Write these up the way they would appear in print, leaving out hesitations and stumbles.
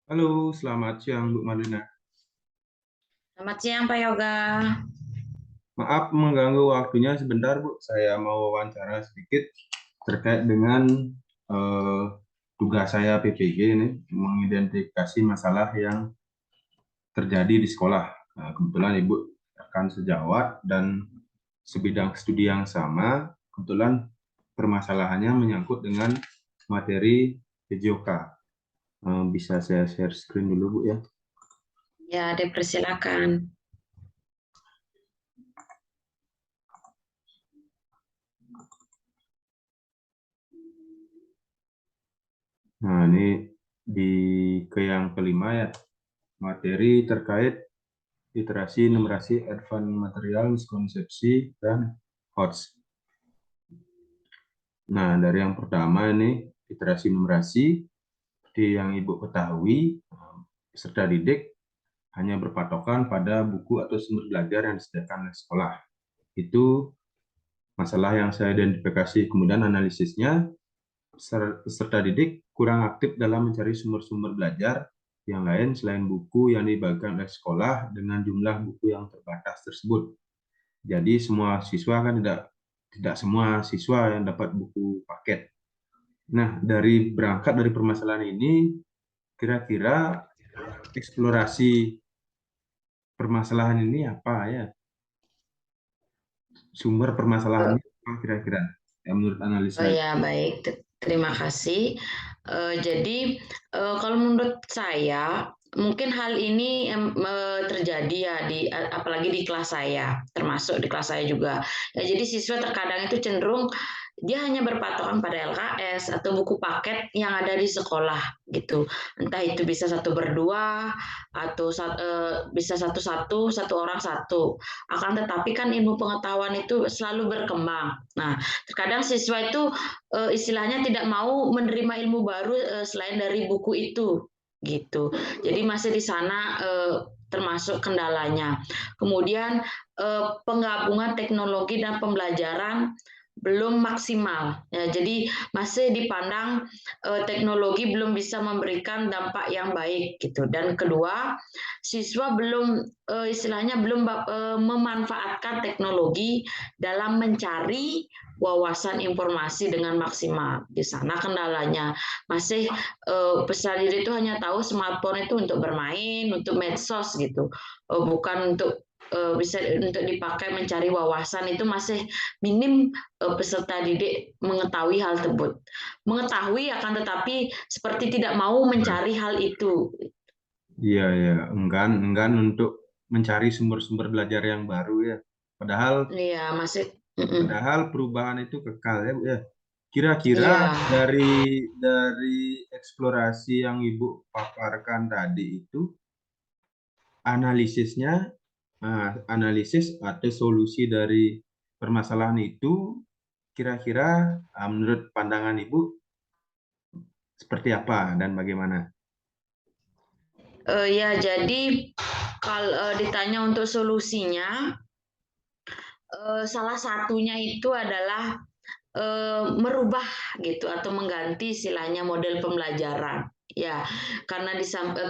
Halo, selamat siang Bu Malina. Selamat siang Pak Yoga. Maaf mengganggu waktunya sebentar Bu. Saya mau wawancara sedikit terkait dengan eh, tugas saya PPG ini mengidentifikasi masalah yang terjadi di sekolah. Nah, kebetulan Ibu rekan sejawat dan sebidang studi yang sama. Kebetulan permasalahannya menyangkut dengan materi PJOK. Bisa saya share screen dulu Bu ya. Ya, dipersilakan. Nah, ini di yang kelima ya, materi terkait literasi, numerasi, advance material, miskonsepsi, dan HOTS. Nah, dari yang pertama ini, literasi numerasi, seperti yang Ibu ketahui, peserta didik hanya berpatokan pada buku atau sumber belajar yang disediakan oleh sekolah. Itu masalah yang saya identifikasi, kemudian analisisnya, peserta didik kurang aktif dalam mencari sumber-sumber belajar yang lain selain buku yang dibagikan oleh sekolah dengan jumlah buku yang terbatas tersebut. Jadi semua siswa kan tidak semua siswa yang dapat buku paket. Nah, berangkat dari permasalahan ini, kira-kira eksplorasi permasalahan ini apa ya? Sumber Eh, permasalahannya apa kira-kira? Ya, menurut analisa Oh itu. ya, baik. Terima kasih. Jadi, kalau menurut saya, mungkin hal ini terjadi ya apalagi di kelas saya, termasuk di kelas saya juga. Ya, jadi siswa terkadang itu cenderung dia hanya berpatokan pada LKS atau buku paket yang ada di sekolah gitu. Entah itu bisa satu berdua atau bisa satu-satu, satu orang satu. Akan tetapi kan ilmu pengetahuan itu selalu berkembang. Nah, terkadang siswa itu istilahnya tidak mau menerima ilmu baru selain dari buku itu gitu. Jadi masih di sana termasuk kendalanya. Kemudian penggabungan teknologi dan pembelajaran belum maksimal. Ya, jadi masih dipandang teknologi belum bisa memberikan dampak yang baik gitu. Dan kedua, siswa belum istilahnya belum memanfaatkan teknologi dalam mencari wawasan informasi dengan maksimal. Di sana kendalanya masih peserta didik itu hanya tahu smartphone itu untuk bermain, untuk medsos gitu, bukan untuk bisa untuk dipakai mencari wawasan itu masih minim peserta didik mengetahui hal tersebut. Mengetahui akan tetapi seperti tidak mau mencari hal itu. Iya, ya, enggan untuk mencari sumber-sumber belajar yang baru ya. Padahal Iya, masih. Padahal perubahan itu kekal ya, Bu ya. Kira-kira Iya. dari eksplorasi yang Ibu paparkan tadi itu analisisnya, analisis atau solusi dari permasalahan itu kira-kira menurut pandangan Ibu seperti apa dan bagaimana? Ya, jadi kalau ditanya untuk solusinya, salah satunya itu adalah merubah gitu atau mengganti istilahnya model pembelajaran. Ya, karena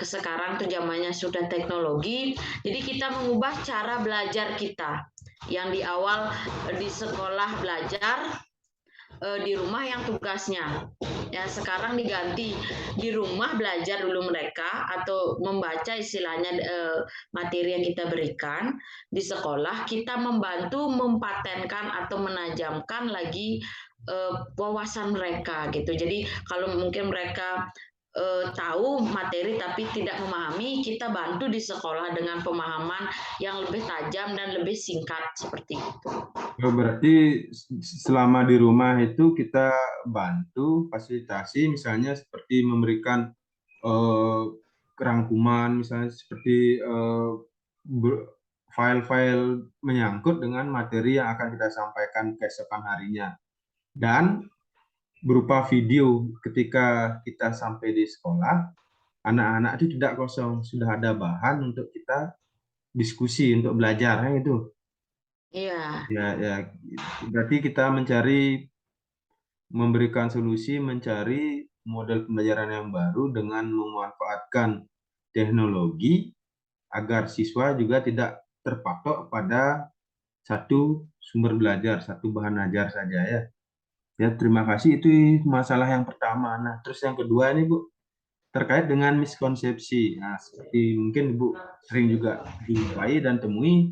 sekarang tuh zamannya sudah teknologi, jadi kita mengubah cara belajar kita. Yang di awal di sekolah belajar, di rumah yang tugasnya. Ya, sekarang diganti di rumah belajar dulu mereka atau membaca istilahnya materi yang kita berikan. Di sekolah kita membantu mempatenkan atau menajamkan lagi wawasan mereka gitu. Jadi kalau mungkin mereka tahu materi tapi tidak memahami, kita bantu di sekolah dengan pemahaman yang lebih tajam dan lebih singkat seperti itu. Oh, berarti selama di rumah itu kita bantu fasilitasi misalnya seperti memberikan eh, kerangkuman misalnya seperti file-file menyangkut dengan materi yang akan kita sampaikan keesokan harinya dan berupa video ketika kita sampai di sekolah anak-anak itu tidak kosong sudah ada bahan untuk kita diskusi untuk belajar ya itu Iya. ya berarti kita memberikan solusi mencari model pembelajaran yang baru dengan memanfaatkan teknologi agar siswa juga tidak terpatok pada satu sumber belajar, satu bahan ajar saja ya. Ya, terima kasih. Itu masalah yang pertama. Nah, terus yang kedua ini, Bu, terkait dengan miskonsepsi. Nah, seperti mungkin Ibu sering juga jumpai dan temui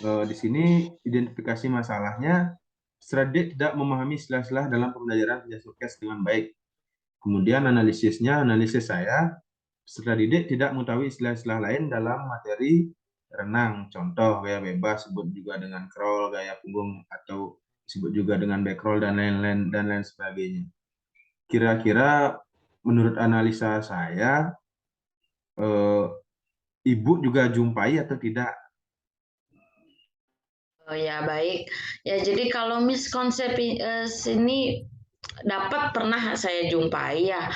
di sini identifikasi masalahnya, peserta didik tidak memahami istilah-istilah dalam pembelajaran PJS dengan baik. Kemudian analisis saya, peserta didik tidak mengetahui istilah-istilah lain dalam materi renang. Contoh, gaya bebas, sebut juga dengan crawl, gaya punggung, atau disebut juga dengan back roll, dan lain sebagainya. Kira-kira menurut analisa saya, Ibu juga jumpai atau tidak? Oh ya, baik. Ya, jadi kalau miskonsepsi ini pernah saya jumpai ya,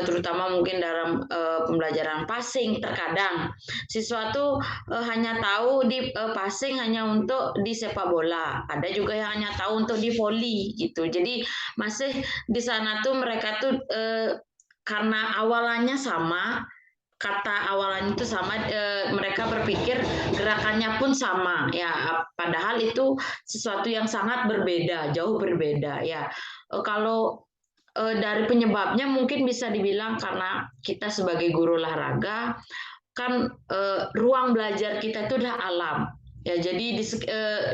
terutama mungkin dalam pembelajaran passing. Terkadang siswa tuh hanya tahu di passing hanya untuk di sepak bola, ada juga yang hanya tahu untuk di volley gitu. Jadi masih di sana tuh mereka tuh karena awalannya sama, kata awalan itu sama, mereka berpikir gerakannya pun sama ya, padahal itu sesuatu yang sangat berbeda, jauh berbeda ya. Kalau dari penyebabnya mungkin bisa dibilang karena kita sebagai guru olahraga kan, ruang belajar kita itu adalah alam ya, jadi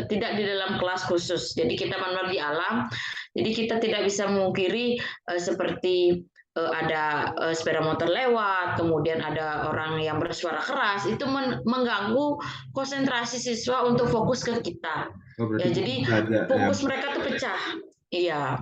tidak di dalam kelas khusus, jadi kita benar di alam, jadi kita tidak bisa memungkiri seperti ada sepeda motor lewat, kemudian ada orang yang bersuara keras, itu mengganggu konsentrasi siswa untuk fokus ke kita. Oh, berarti Ya, jadi belajar ya. fokus mereka tuh pecah. Iya.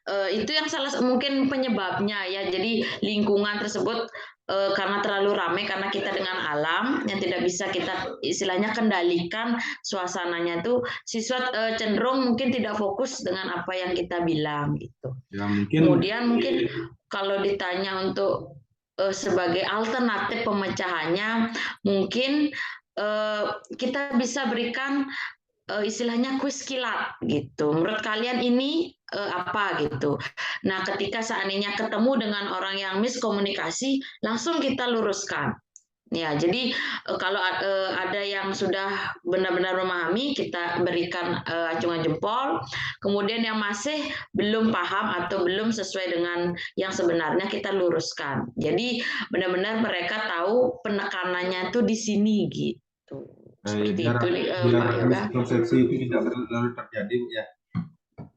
Itu yang mungkin penyebabnya ya. Jadi lingkungan tersebut karena terlalu ramai, karena kita dengan alam yang tidak bisa kita istilahnya kendalikan suasananya tuh, siswa cenderung mungkin tidak fokus dengan apa yang kita bilang gitu. Ya, mungkin Kemudian mungkin kalau ditanya untuk sebagai alternatif pemecahannya, mungkin kita bisa berikan istilahnya kuis kilat gitu. Menurut kalian ini apa gitu? Nah, ketika seandainya ketemu dengan orang yang miskomunikasi, langsung kita luruskan. Ya, jadi kalau ada yang sudah benar-benar memahami, kita berikan acungan jempol. Kemudian yang masih belum paham atau belum sesuai dengan yang sebenarnya, kita luruskan. Jadi benar-benar mereka tahu penekanannya itu di sini gitu. Seperti biar itu, biar Mbak Yoga. miskonsepsi itu tidak lalu terjadi, Bu, ya.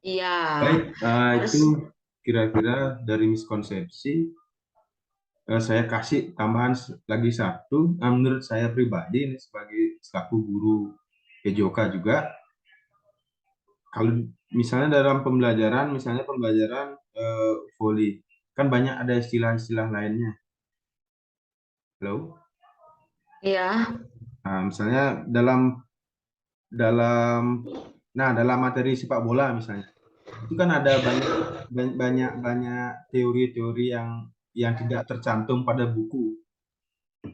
Iya, Baik, harus. itu kira-kira dari miskonsepsi. Saya kasih tambahan lagi satu. Menurut saya pribadi ini sebagai selaku guru PJOK juga, kalau misalnya dalam pembelajaran, misalnya pembelajaran volley, kan banyak ada istilah-istilah lainnya. Halo? Iya, Misalnya dalam dalam materi sepak bola misalnya, itu kan ada banyak teori-teori yang tidak tercantum pada buku.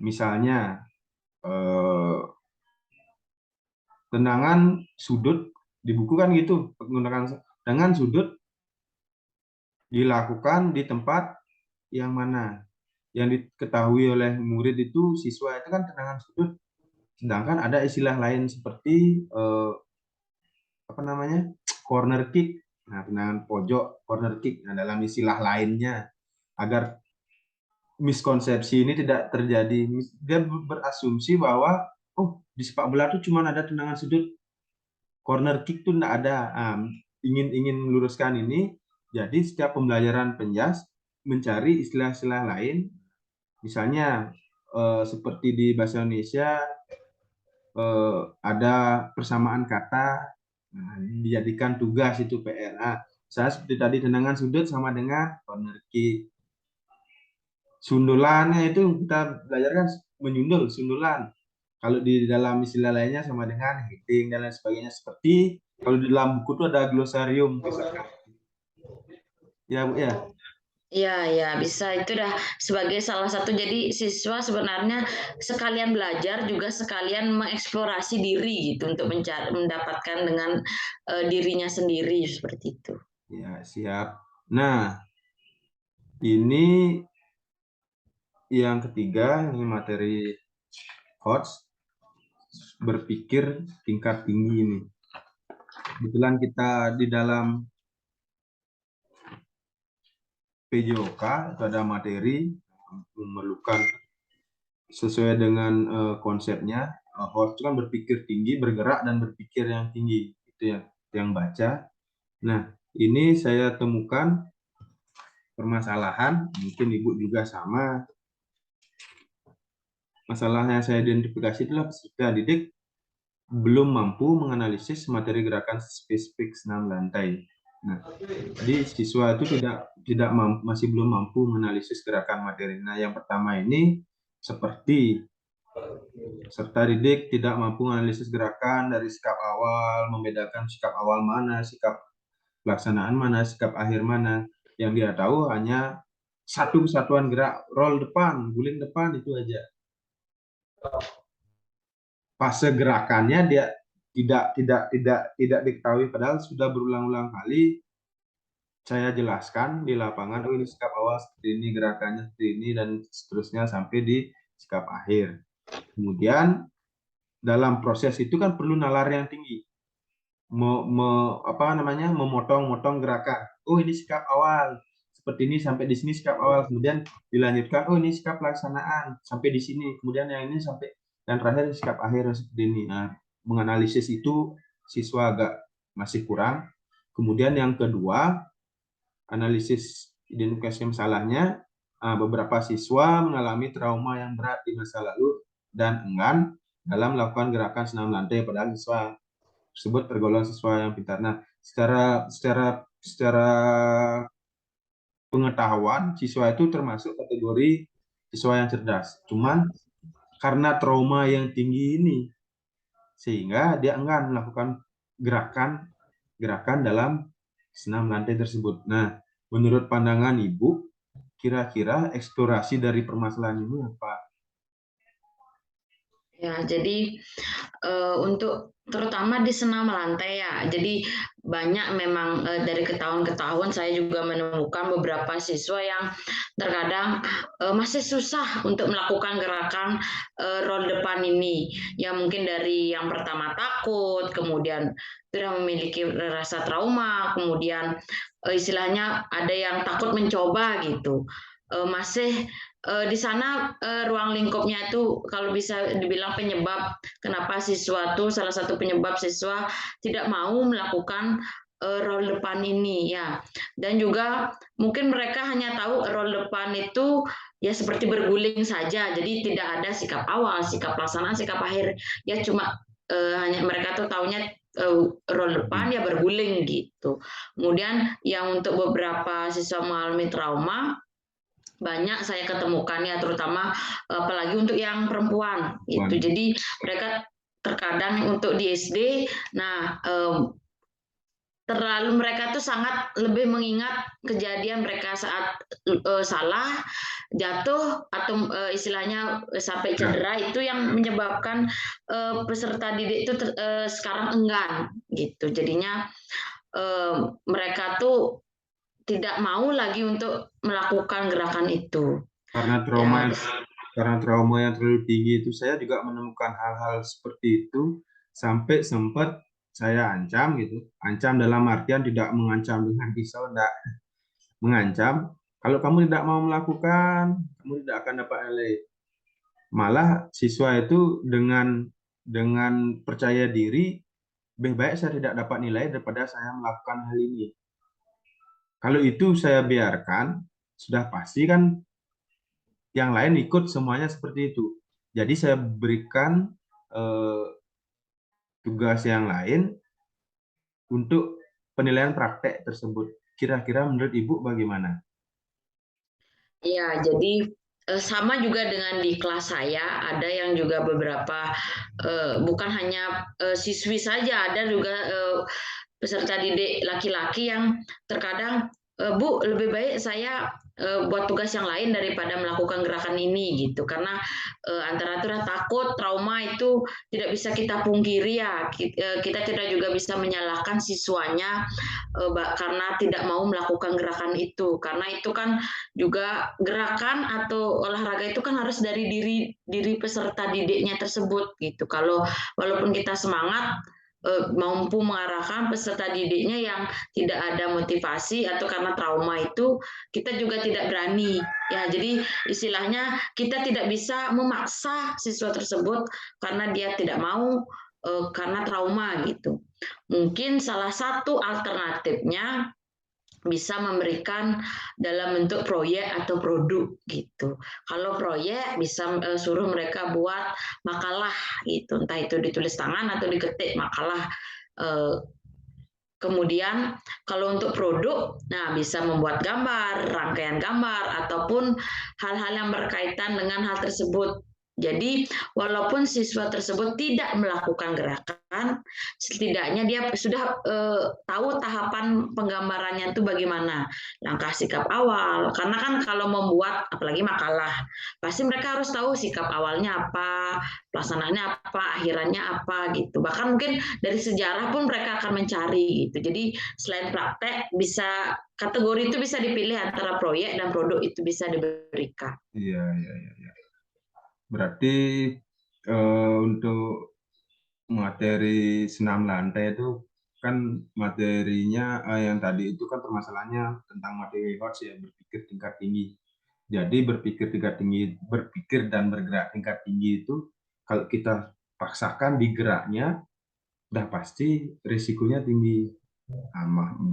Misalnya tendangan sudut di buku kan gitu, menggunakan tendangan sudut dilakukan di tempat yang mana, yang diketahui oleh murid itu siswa itu kan tendangan sudut, sedangkan ada istilah lain seperti apa namanya, corner kick. Nah, tendangan pojok, corner kick. Nah, dalam istilah lainnya, agar miskonsepsi ini tidak terjadi, dia berasumsi bahwa oh, di sepak bola itu cuma ada tendangan sudut, corner kick itu tidak ada. Ingin meluruskan ini, jadi setiap pembelajaran penjas mencari istilah-istilah lain, misalnya seperti di bahasa Indonesia ada persamaan kata, dijadikan tugas itu PRA. Saya seperti tadi tendangan sudut sama dengan corner kick. Sundulannya itu kita belajar kan menyundul, sundulan. Kalau di dalam istilah lainnya sama dengan hitting dan lain sebagainya. Seperti kalau di dalam buku itu ada glosarium misalkan. Ya, Bu, ya. iya, ya, bisa. Itu dah sebagai salah satu. Jadi siswa sebenarnya sekalian belajar juga sekalian mengeksplorasi diri gitu untuk mendapatkan dengan dirinya sendiri seperti itu. Ya, siap. Nah, Ini yang ketiga, ini materi HOTS, berpikir tingkat tinggi ini. Kebetulan kita di dalam PJOK itu ada materi memerlukan sesuai dengan konsepnya. HOTS itu kan berpikir tinggi, bergerak dan berpikir yang tinggi. Itu yang baca. Nah, ini saya temukan permasalahan, mungkin Ibu juga sama. Masalah yang saya identifikasi adalah peserta didik belum mampu menganalisis materi gerakan spesifik senam lantai. Nah, jadi siswa itu tidak mampu, masih belum mampu menganalisis gerakan materi. Nah, yang pertama ini seperti peserta didik tidak mampu menganalisis gerakan dari sikap awal, membedakan sikap awal mana, sikap pelaksanaan mana, sikap akhir mana. Yang dia tahu hanya satu kesatuan gerak, roll depan, guling depan, itu aja. Fase gerakannya dia tidak diketahui, padahal sudah berulang-ulang kali saya jelaskan di lapangan. Oh, ini sikap awal seperti ini, gerakannya seperti ini, dan seterusnya sampai di sikap akhir. Kemudian dalam proses itu kan perlu nalar yang tinggi, memotong-motong gerakan. Oh, ini sikap awal seperti ini, sampai di sini sikap awal, kemudian dilanjutkan, oh ini sikap pelaksanaan sampai di sini, kemudian yang ini sampai, dan terakhir sikap akhir seperti ini. Nah, menganalisis itu siswa agak masih kurang. Kemudian yang kedua, analisis identifikasi masalahnya. Beberapa siswa mengalami trauma yang berat di masa lalu dan enggan dalam melakukan gerakan senam lantai, padahal siswa tersebut tergolong siswa yang pintar. Nah, secara pengetahuan, siswa itu termasuk kategori siswa yang cerdas. Cuman karena trauma yang tinggi ini, sehingga dia enggan melakukan gerakan dalam senam lantai tersebut. Nah, menurut pandangan Ibu, kira-kira eksplorasi dari permasalahan ini apa? Ya, jadi untuk terutama di senam lantai ya. Jadi banyak memang dari tahun ke tahun saya juga menemukan beberapa siswa yang terkadang masih susah untuk melakukan gerakan roll depan ini. Ya mungkin dari yang pertama takut, kemudian sudah memiliki rasa trauma, kemudian istilahnya ada yang takut mencoba gitu. Masih di sana ruang lingkupnya itu kalau bisa dibilang penyebab kenapa siswa tuh, salah satu penyebab siswa tidak mau melakukan roll depan ini ya. Dan juga mungkin mereka hanya tahu roll depan itu ya seperti berguling saja, jadi tidak ada sikap awal, sikap pelaksanaan, sikap akhir. Ya cuma hanya mereka tuh taunya roll depan ya berguling gitu. Kemudian yang untuk beberapa siswa mengalami trauma banyak saya ketemukan ya, terutama apalagi untuk yang perempuan gitu. Jadi mereka terkadang untuk di SD, nah terlalu mereka tuh sangat lebih mengingat kejadian mereka saat salah, jatuh atau istilahnya sampai cedera, itu yang menyebabkan peserta didik itu sekarang enggan gitu. Jadinya mereka tuh tidak mau lagi untuk melakukan gerakan itu. Karena Ya, trauma yang terlalu tinggi itu, saya juga menemukan hal-hal seperti itu, sampai sempat saya ancam gitu. Ancam dalam artian tidak mengancam dengan pisau, tidak, mengancam. Kalau kamu tidak mau melakukan, kamu tidak akan dapat nilai. Malah siswa itu dengan percaya diri, lebih baik saya tidak dapat nilai daripada saya melakukan hal ini. Kalau itu saya biarkan, sudah pasti kan yang lain ikut semuanya seperti itu. Jadi saya berikan tugas yang lain untuk penilaian praktek tersebut. Kira-kira menurut Ibu bagaimana? ya, jadi sama juga dengan di kelas saya, ada yang juga beberapa bukan hanya siswi saja, ada juga peserta didik laki-laki yang terkadang Bu, lebih baik saya buat tugas yang lain daripada melakukan gerakan ini gitu, karena antara itu udah takut, trauma itu tidak bisa kita pungkiri ya. Kita tidak juga bisa menyalahkan siswanya karena tidak mau melakukan gerakan itu, karena itu kan juga gerakan atau olahraga itu kan harus dari diri peserta didiknya tersebut gitu. Kalau walaupun kita semangat mampu mengarahkan peserta didiknya yang tidak ada motivasi atau karena trauma itu, kita juga tidak berani ya. Jadi istilahnya kita tidak bisa memaksa siswa tersebut karena dia tidak mau karena trauma gitu. Mungkin salah satu alternatifnya bisa memberikan dalam bentuk proyek atau produk gitu. Kalau proyek bisa suruh mereka buat makalah gitu, entah itu ditulis tangan atau diketik makalah. Kemudian kalau untuk produk, nah bisa membuat gambar, rangkaian gambar, ataupun hal-hal yang berkaitan dengan hal tersebut. Jadi walaupun siswa tersebut tidak melakukan gerakan, setidaknya dia sudah tahu tahapan penggambarannya itu bagaimana, langkah sikap awal. Karena kan kalau membuat apalagi makalah, pasti mereka harus tahu sikap awalnya apa, pelaksanaannya apa, akhirannya apa gitu. Bahkan mungkin dari sejarah pun mereka akan mencari gitu. Jadi selain praktek bisa kategori itu bisa dipilih antara proyek dan produk itu bisa diberikan. Iya, iya, iya, iya. Berarti untuk materi senam lantai itu kan materinya yang tadi itu kan permasalahannya tentang materi HOTS ya, berpikir tingkat tinggi. Jadi berpikir dan bergerak tingkat tinggi itu kalau kita paksakan di geraknya, udah pasti risikonya tinggi.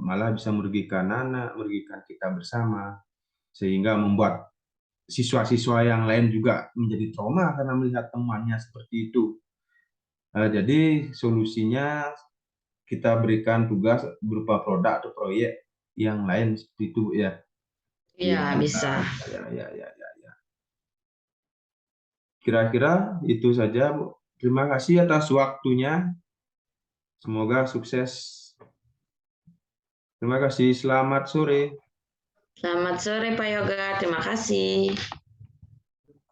Malah bisa merugikan anak, merugikan kita bersama, sehingga membuat siswa-siswa yang lain juga menjadi trauma karena melihat temannya seperti itu. Jadi solusinya kita berikan tugas berupa produk atau proyek yang lain seperti itu ya. Iya, Iya, bisa. ya, ya, ya, ya, ya. Kira-kira itu saja, Bu. Terima kasih atas waktunya. Semoga sukses. Terima kasih. Selamat sore. Selamat sore Pak Yoga, terima kasih.